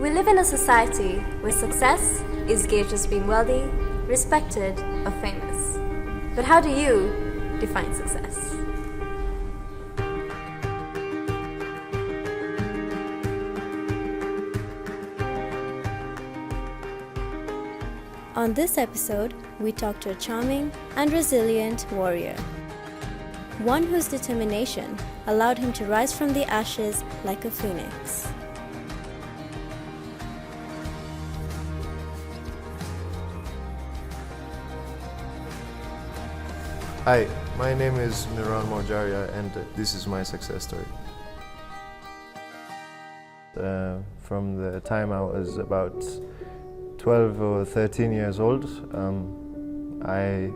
We live in a society where success is gauged as being wealthy, respected, or famous. But how do you define success? On this episode, we talk to a charming and resilient warrior. One whose determination allowed him to rise from the ashes like a phoenix. Hi, my name is Miral Morjaria and this is my success story. From the time I was about 12 or 13 years old, I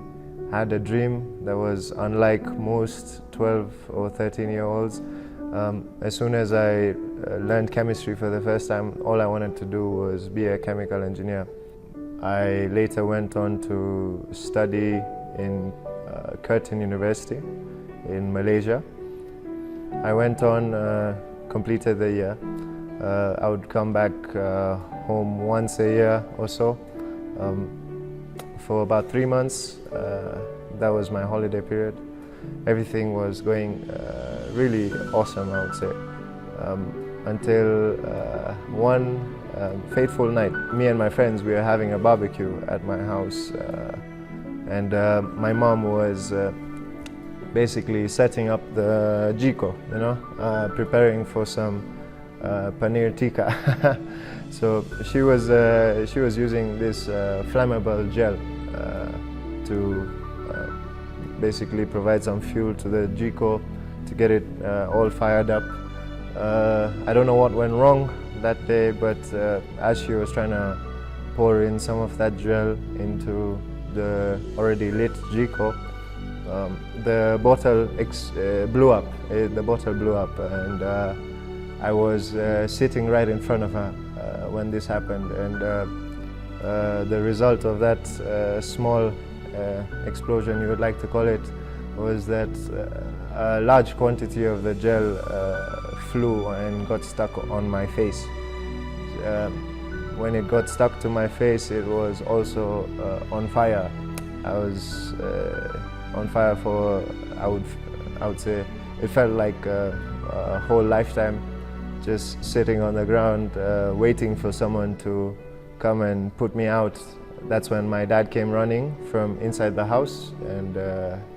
had a dream that was unlike most 12 or 13-year-olds. As soon as I learned chemistry for the first time, all I wanted to do was be a chemical engineer. I later went on to study in Curtin University in Malaysia. I went on, completed the year. I would come back home once a year or so. For about 3 months, that was my holiday period. Everything was going really awesome, I would say. Until one fateful night, me and my friends, we were having a barbecue at my house. And my mom was basically setting up the jiko, preparing for some paneer tikka. So she was using this flammable gel to basically provide some fuel to the jiko to get it all fired up. I don't know what went wrong that day, but as she was trying to pour in some of that gel into the already lit jiko, the bottle blew up. The bottle blew up, and I was sitting right in front of her when this happened. And the result of that small explosion, you would like to call it, was that a large quantity of the gel flew and got stuck on my face. When it got stuck to my face, it was also on fire. I was on fire for, I would say, it felt like a whole lifetime, just sitting on the ground, waiting for someone to come and put me out. That's when my dad came running from inside the house, and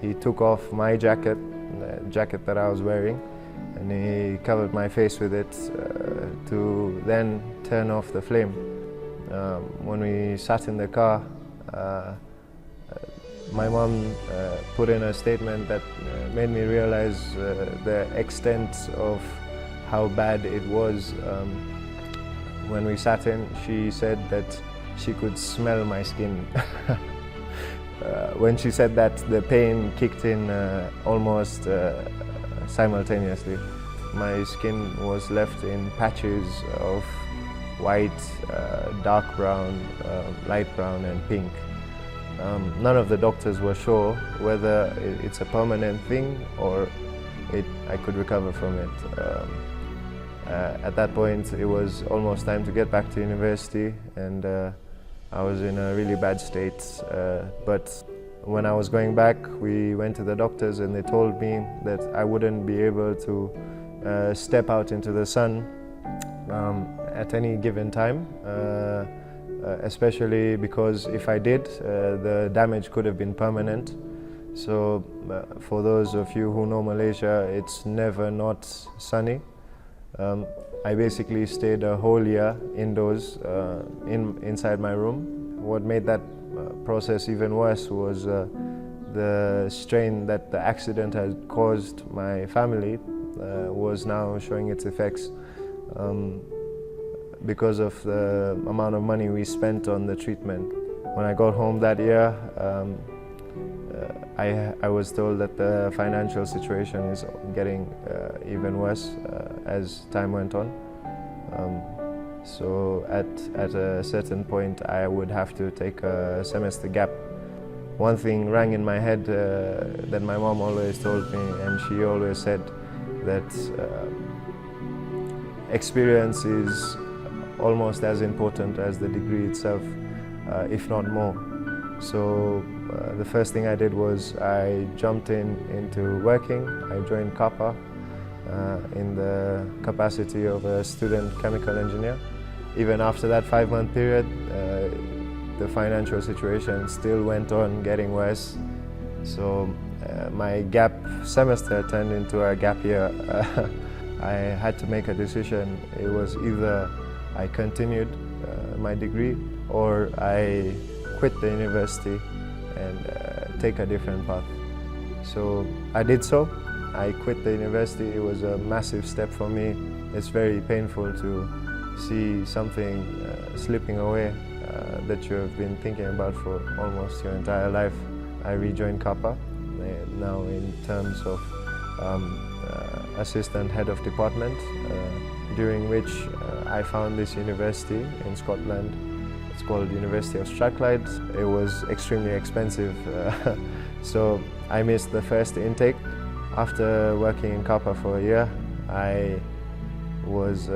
he took off my jacket, the jacket that I was wearing, and he covered my face with it to then turn off the flame. When we sat in the car, my mom put in a statement that made me realize the extent of how bad it was. When we sat in, she said that she could smell my skin. When she said that, the pain kicked in almost simultaneously. My skin was left in patches of white, dark brown, light brown and pink. None of the doctors were sure whether it's a permanent thing or I could recover from it. At that point, it was almost time to get back to university, and I was in a really bad state. But when I was going back, we went to the doctors and they told me that I wouldn't be able to step out into the sun at any given time, especially because if I did, the damage could have been permanent. So for those of you who know Malaysia, it's never not sunny. I basically stayed a whole year indoors, inside my room. What made that process even worse was the strain that the accident had caused my family was now showing its effects. Because of the amount of money we spent on the treatment. When I got home that year, I was told that the financial situation is getting even worse as time went on. So at a certain point, I would have to take a semester gap. One thing rang in my head that my mom always told me, and she always said that experience is almost as important as the degree itself, if not more. So the first thing I did was I jumped into working. I joined Kappa in the capacity of a student chemical engineer. Even after that 5-month period, the financial situation still went on getting worse. So my gap semester turned into a gap year. I had to make a decision. It was either I continued my degree or I quit the university and take a different path. So I did so. I quit the university. It was a massive step for me. It's very painful to see something slipping away that you have been thinking about for almost your entire life. I rejoined Kappa, now in terms of assistant head of department, during which I found this university in Scotland. It's called University of Strathclyde. It was extremely expensive, so I missed the first intake. After working in Kappa for a year, I was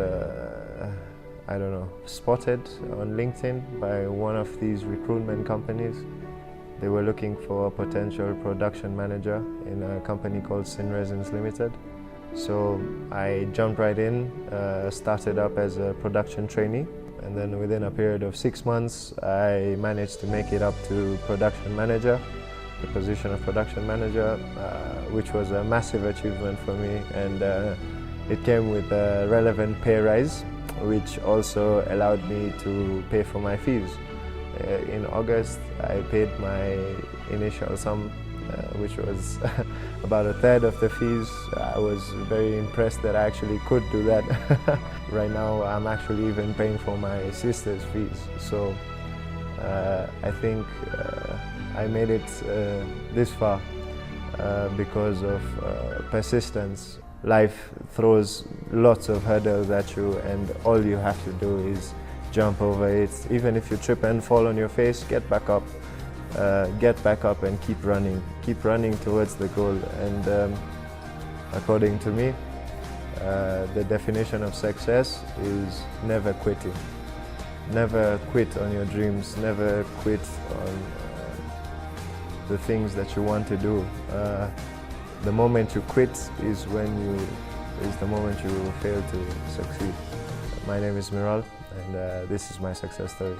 spotted on LinkedIn by one of these recruitment companies. They were looking for a potential production manager in a company called Resins Limited. So I jumped right in, started up as a production trainee, and then within a period of 6 months, I managed to make it up to production manager, the position of production manager, which was a massive achievement for me, and it came with a relevant pay rise, which also allowed me to pay for my fees. In August, I paid my initial sum, which was about a third of the fees. I was very impressed that I actually could do that. Right now, I'm actually even paying for my sister's fees. So I think I made it this far because of persistence. Life throws lots of hurdles at you, and all you have to do is jump over it. Even if you trip and fall on your face, get back up and keep running towards the goal. And according to me, the definition of success is never quitting. Never quit on your dreams, never quit on the things that you want to do. The moment you quit is the moment you fail to succeed. My name is Miral, and this is my success story.